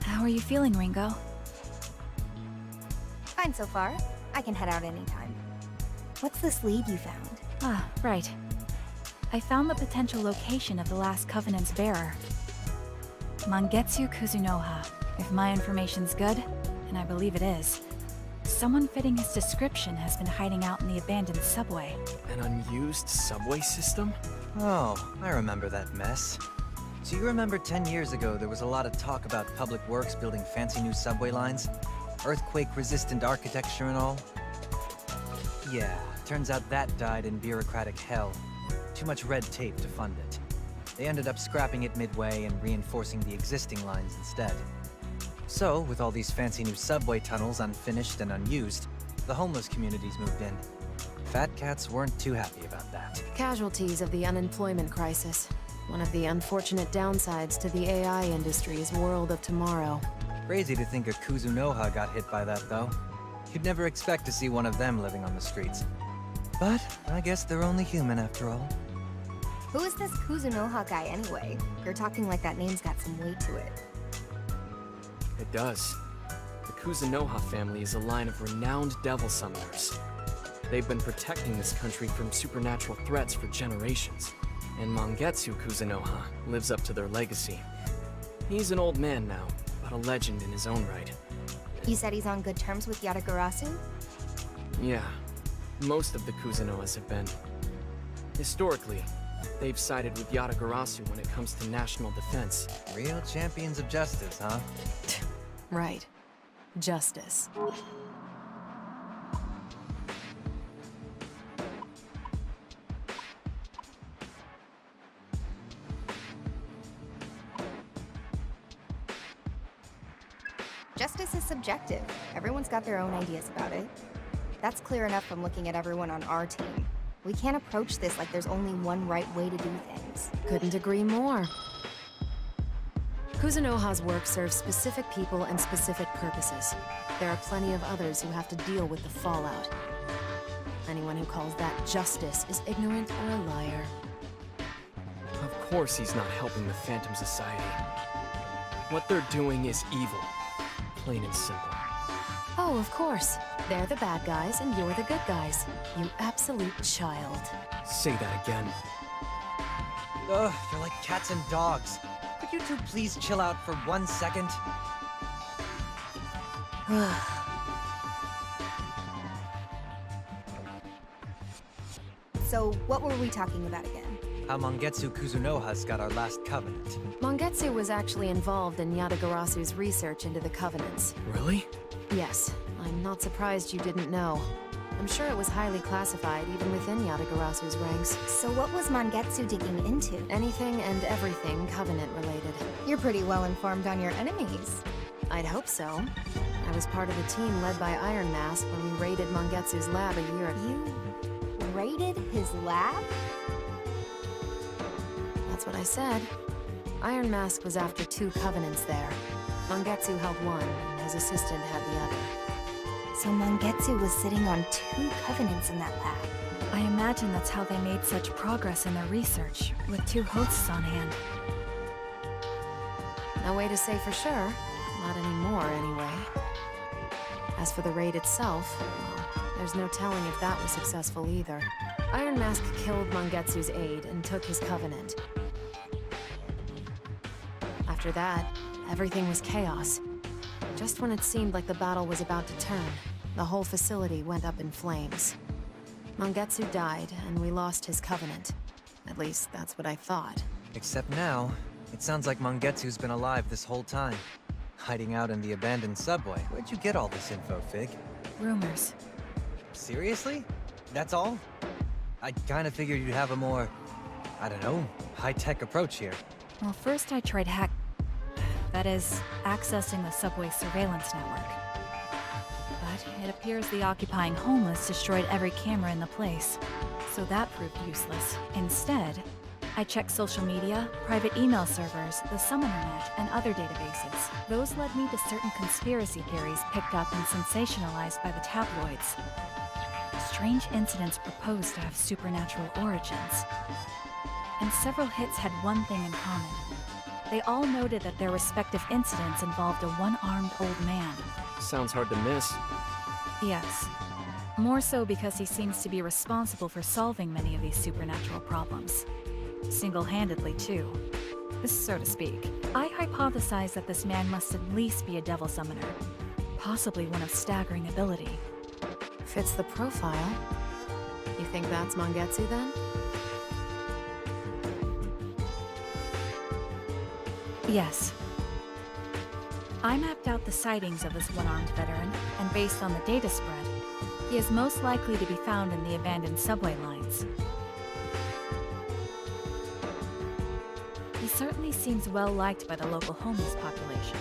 How are you feeling, Ringo? Fine so far. I can head out anytime. What's this lead you found? Ah, right. I found the potential location of the last Covenant's bearer. Mangetsu Kuzunoha. If my information's good, and I believe it is, someone fitting his description has been hiding out in the abandoned subway. An unused subway system? Oh, I remember that mess. So you remember 10 years ago there was a lot of talk about public works building fancy new subway lines? Earthquake-resistant architecture and all? Yeah, turns out that died in bureaucratic hell. Too much red tape to fund it. They ended up scrapping it midway and reinforcing the existing lines instead. So, with all these fancy new subway tunnels unfinished and unused, the homeless communities moved in. Fat cats weren't too happy about that. Casualties of the unemployment crisis. One of the unfortunate downsides to the AI industry's world of tomorrow. Crazy to think a Kuzunoha got hit by that, though. You'd never expect to see one of them living on the streets. But I guess they're only human after all. Who is this Kuzunoha guy anyway? You're talking like that name's got some weight to it. It does. The Kuzunoha family is a line of renowned devil summoners. They've been protecting this country from supernatural threats for generations. And Mangetsu Kuzunoha lives up to their legacy. He's an old man now, but a legend in his own right. You said he's on good terms with Yatagarasu? Yeah, most of the Kuzunohas have been. Historically, they've sided with Yatagarasu when it comes to national defense. Real champions of justice, huh? Right. Justice. Justice is subjective. Everyone's got their own ideas about it. That's clear enough from looking at everyone on our team. We can't approach this like there's only one right way to do things. Couldn't agree more. Kuzunoha's work serves specific people and specific purposes. There are plenty of others who have to deal with the fallout. Anyone who calls that justice is ignorant or a liar. Of course he's not helping the Phantom Society. What they're doing is evil. Plain and simple. Oh, of course. They're the bad guys and you're the good guys. You absolute child. Say that again. Ugh, you're like cats and dogs. Could you two please chill out for 1 second? So, what were we talking about again? How Mangetsu Kuzunoha's got our last covenant. Mangetsu was actually involved in Yatagarasu's research into the Covenants. Really? Yes, I'm not surprised you didn't know. I'm sure it was highly classified even within Yatagarasu's ranks. So what was Mangetsu digging into? Anything and everything Covenant related. You're pretty well informed on your enemies. I'd hope so. I was part of the team led by Iron Mask when we raided Mangetsu's lab a year ago. You raided his lab? That's what I said. Iron Mask was after 2 Covenants there. Mangetsu held one, and his assistant had the other. So Mangetsu was sitting on 2 Covenants in that lab. I imagine that's how they made such progress in their research, with 2 hosts on hand. No way to say for sure. Not anymore, anyway. As for the raid itself, well, there's no telling if that was successful either. Iron Mask killed Mangetsu's aide and took his Covenant. After that, everything was chaos. Just when it seemed like the battle was about to turn, the whole facility went up in flames. Mangetsu died, and we lost his Covenant. At least, that's what I thought. Except now, it sounds like Mangetsu's been alive this whole time. Hiding out in the abandoned subway. Where'd you get all this info, Fig? Rumors. Seriously? That's all? I kinda figured you'd have a more, I don't know, high-tech approach here. Well, first I tried that is, accessing the subway surveillance network. But it appears the occupying homeless destroyed every camera in the place, so that proved useless. Instead, I checked social media, private email servers, the SummonerNet, and other databases. Those led me to certain conspiracy theories picked up and sensationalized by the tabloids. Strange incidents proposed to have supernatural origins. And several hits had one thing in common. They all noted that their respective incidents involved a one-armed old man. Sounds hard to miss. Yes. More so because he seems to be responsible for solving many of these supernatural problems. Single-handedly, too. So to speak. I hypothesize that this man must at least be a devil summoner. Possibly one of staggering ability. Fits the profile. You think that's Mangetsu then? Yes. I mapped out the sightings of this one-armed veteran, and based on the data spread, he is most likely to be found in the abandoned subway lines. He certainly seems well liked by the local homeless population.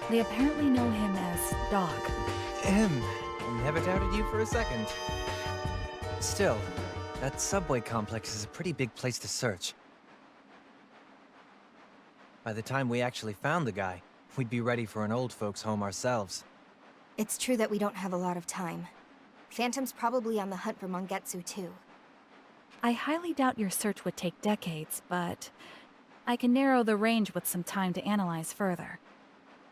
They apparently know him as Dog. Never doubted you for a second. Still, that subway complex is a pretty big place to search. By the time we actually found the guy, we'd be ready for an old folks' home ourselves. It's true that we don't have a lot of time. Phantom's probably on the hunt for Mangetsu too. I highly doubt your search would take decades, but I can narrow the range with some time to analyze further.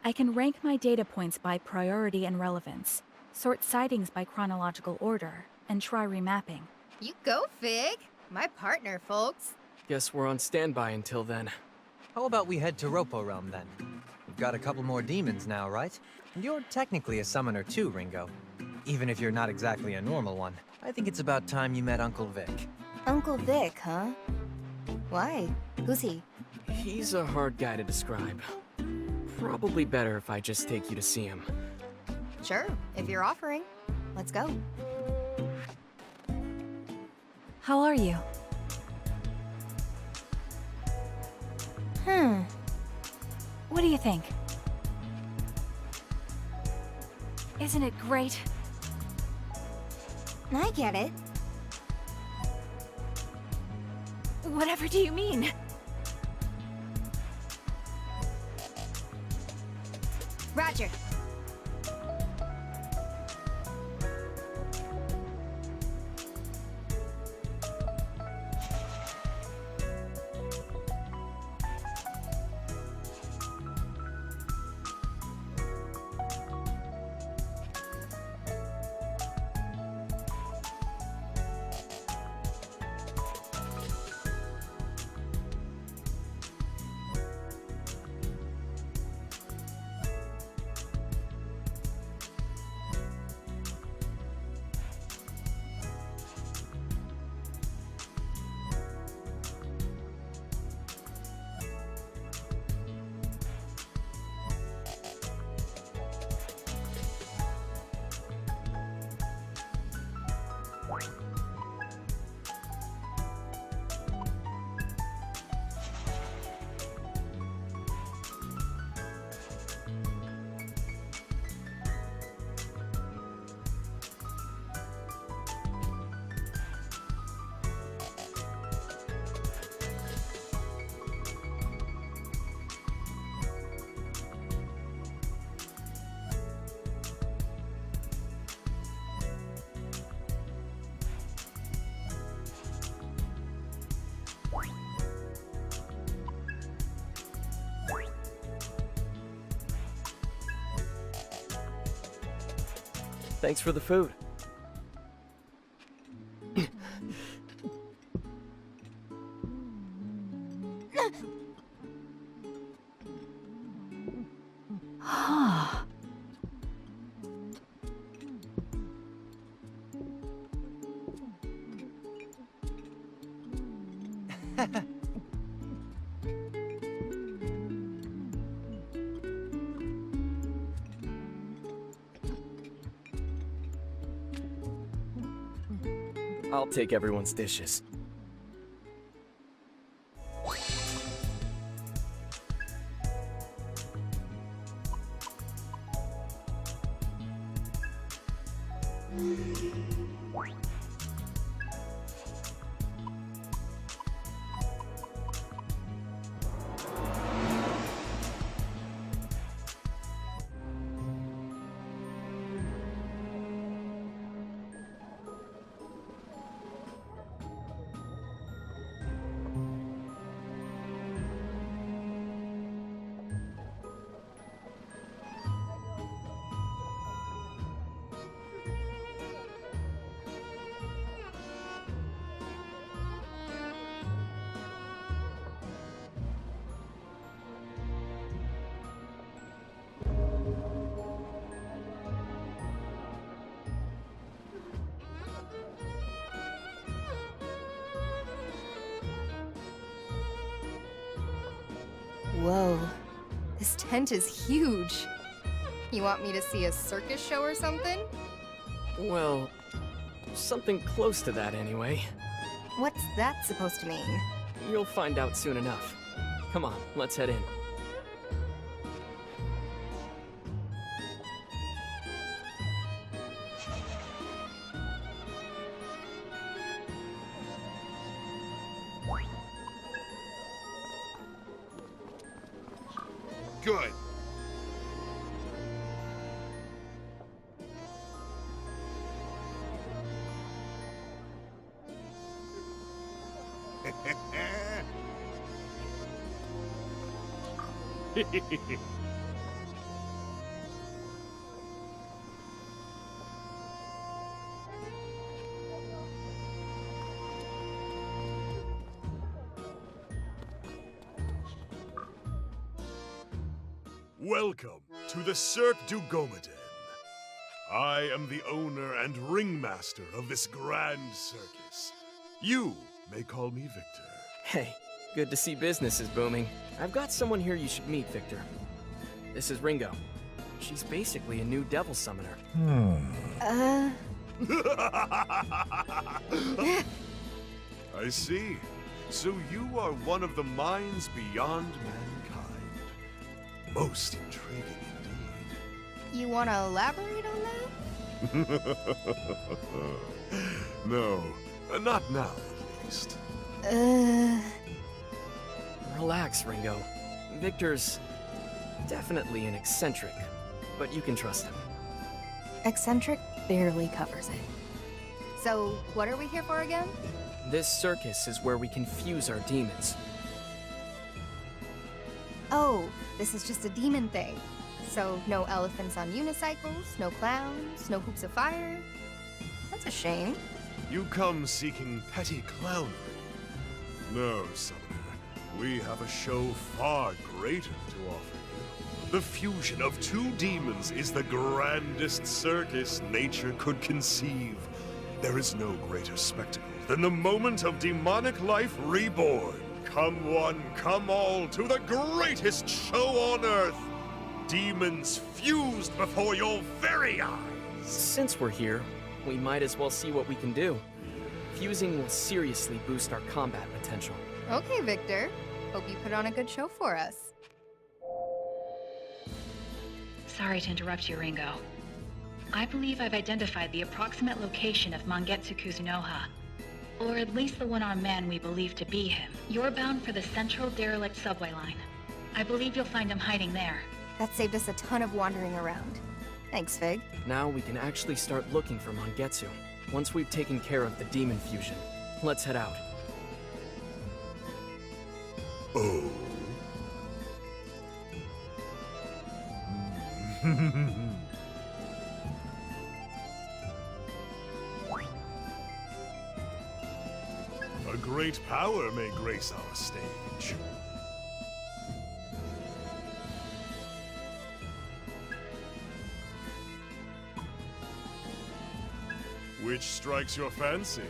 I can rank my data points by priority and relevance, sort sightings by chronological order, and try remapping. You go, Fig! My partner, folks. Guess we're on standby until then. How about we head to Ropol Realm then? We've got a couple more demons now, right? And you're technically a summoner too, Ringo. Even if you're not exactly a normal one. I think it's about time you met Uncle Vic. Uncle Vic, huh? Why? Who's he? He's a hard guy to describe. Probably better if I just take you to see him. Sure, if you're offering. Let's go. How are you? What do you think? Isn't it great? I get it. Whatever do you mean? Roger. Thanks for the food. I'll take everyone's dishes. Whoa, this tent is huge. You want me to see a circus show or something? Well, something close to that anyway. What's that supposed to mean? You'll find out soon enough. Come on, let's head in. Good. Welcome to the Cirque du Gomaden. I am the owner and ringmaster of this grand circus. You may call me Victor. Hey, good to see business is booming. I've got someone here you should meet, Victor. This is Ringo. She's basically a new devil summoner. I see. So you are one of the minds beyond mankind. Most intriguing indeed. You want to elaborate on that? No, not now at least. Relax, Ringo. Victor's definitely an eccentric, but you can trust him. Eccentric barely covers it. So, what are we here for again? This circus is where we can fuse our demons. Oh, this is just a demon thing. So, no elephants on unicycles, no clowns, no hoops of fire. That's a shame. You come seeking petty clownery. No, Summoner. We have a show far greater to offer you. The fusion of two demons is the grandest circus nature could conceive. There is no greater spectacle than the moment of demonic life reborn. Come one, come all, to the greatest show on Earth! Demons fused before your very eyes! Since we're here, we might as well see what we can do. Fusing will seriously boost our combat potential. Okay, Victor. Hope you put on a good show for us. Sorry to interrupt you, Ringo. I believe I've identified the approximate location of Mangetsu Kuzunoha. Or at least the one-armed man we believe to be him. You're bound for the central derelict subway line. I believe you'll find him hiding there. That saved us a ton of wandering around. Thanks, Fig. Now we can actually start looking for Mangetsu. Once we've taken care of the demon fusion, let's head out. Oh. A great power may grace our stage. Which strikes your fancy?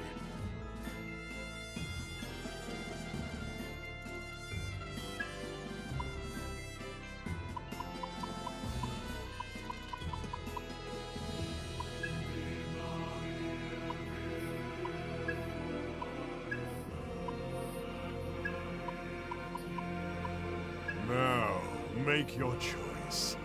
Now, make your choice.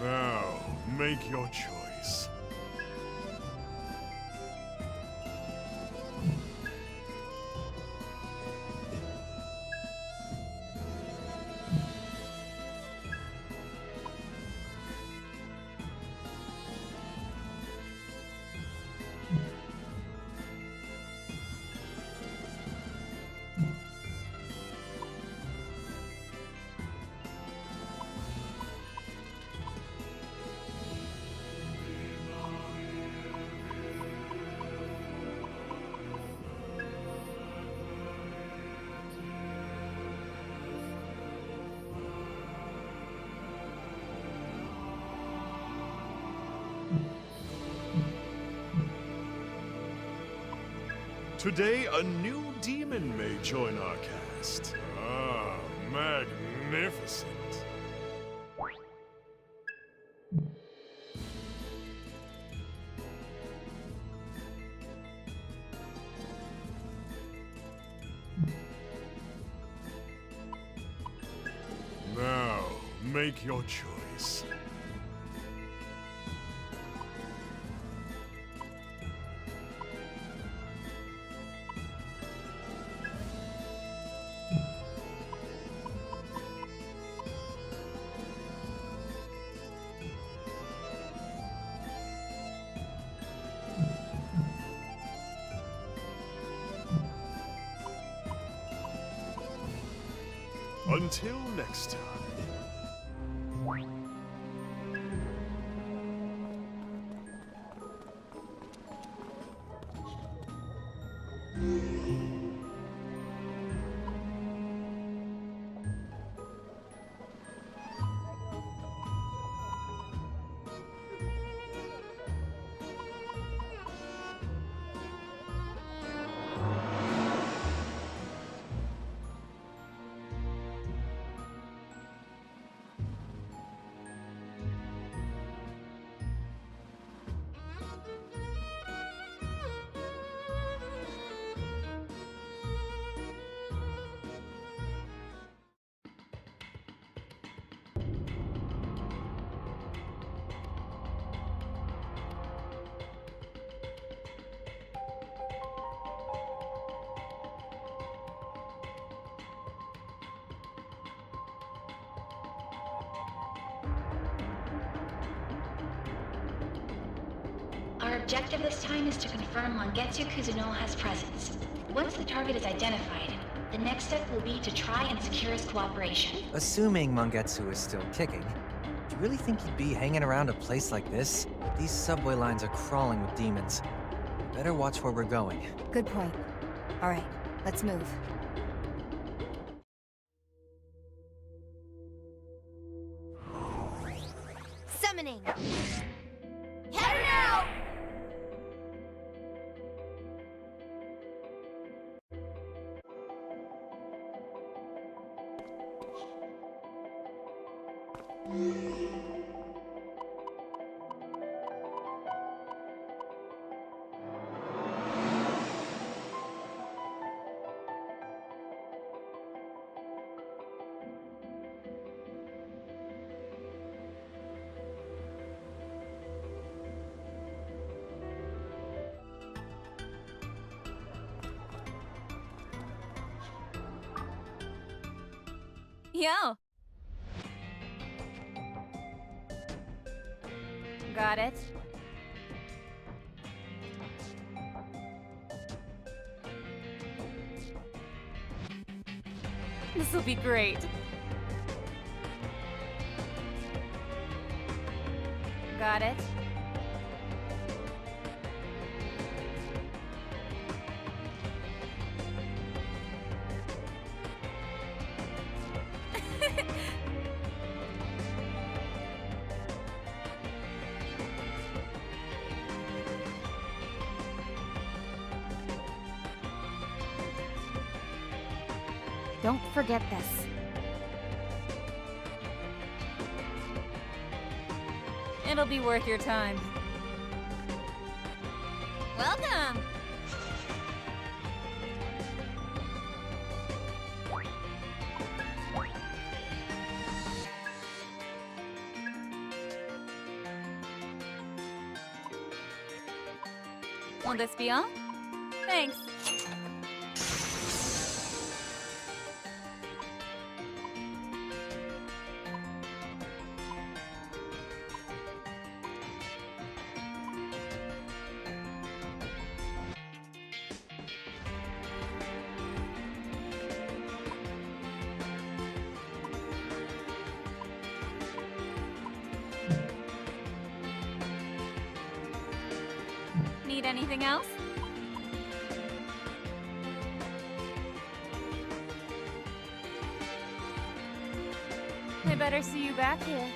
Now, make your choice. Today, a new demon may join our cast. Ah, magnificent. Now, make your choice. Until next time. Our objective this time is to confirm Mangetsu Kuzunoha's presence. Once the target is identified, the next step will be to try and secure his cooperation. Assuming Mangetsu is still kicking, do you really think he'd be hanging around a place like this? These subway lines are crawling with demons. Better watch where we're going. Good point. All right, let's move. Summoning! Head out! Yo! Got it. This'll be great. Got it. Don't forget this. It'll be worth your time. Welcome! Will this be all? Thanks. Need anything else? I better see you back here.